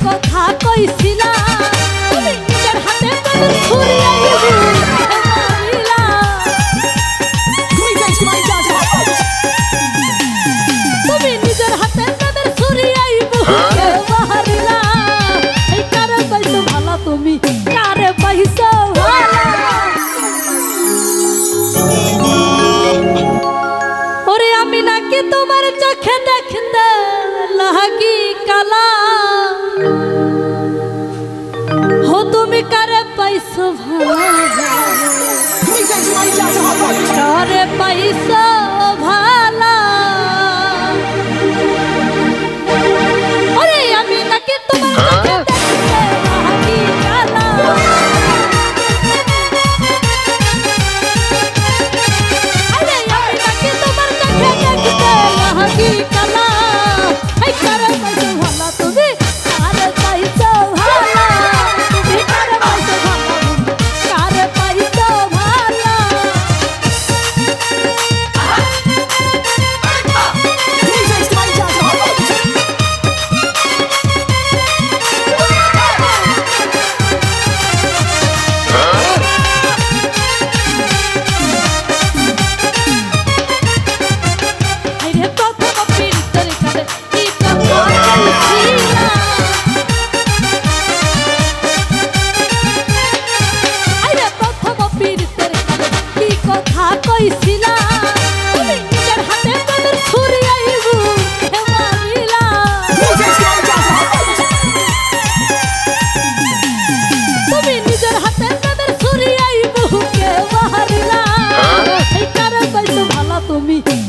কথা কইছিলা তুমি নিজের হাতে ছুরি তুমি নিজের হাতে তাদের ছুরি মারিলা এই কারে পাইছো ভালো তুমি কারে পাইছো ওরে আমি নাকি তোমার চোখে দেখতে লাগি কালা हो তুমি কারে পাইছো ভালো কারে পাইছো ভালো ওরে আমি নাকি তোমার চোখে দেখতে লাগি কালা আরে আমি নাকি তোমার চোখে দেখতে লাগি কালা এই কারে পাইছো ভালো তুমি কারে পাইছো ভালো তুমি কারে পাইছো ভালো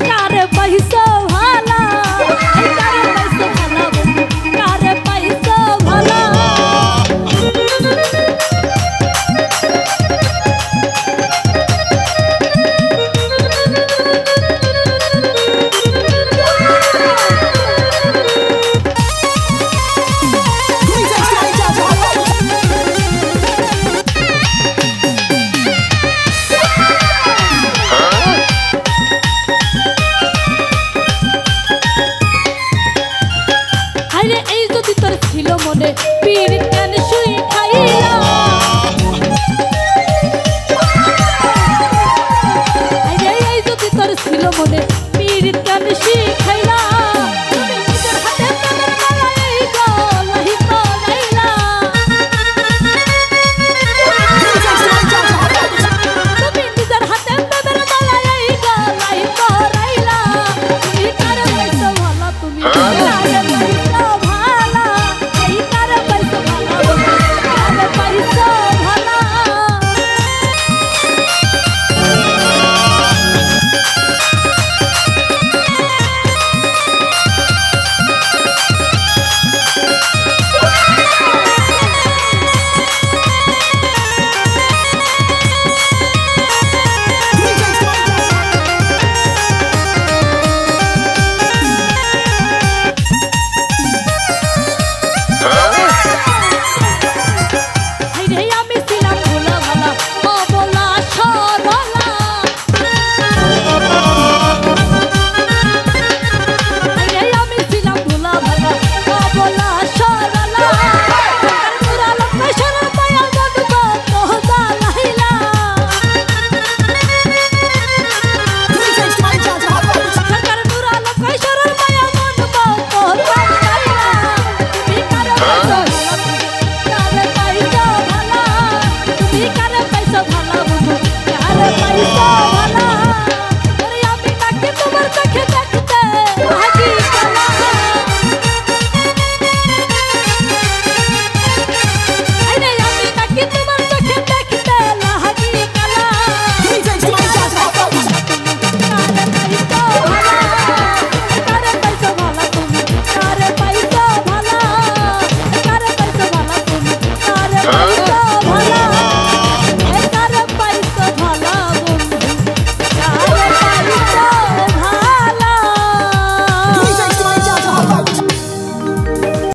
কারে পাইছো ভালো কারে পাইছো ভালো ছিল মনে পীর কেন শুই খাইলা এই যদি তোর ছিল মনে পীর কেন শুই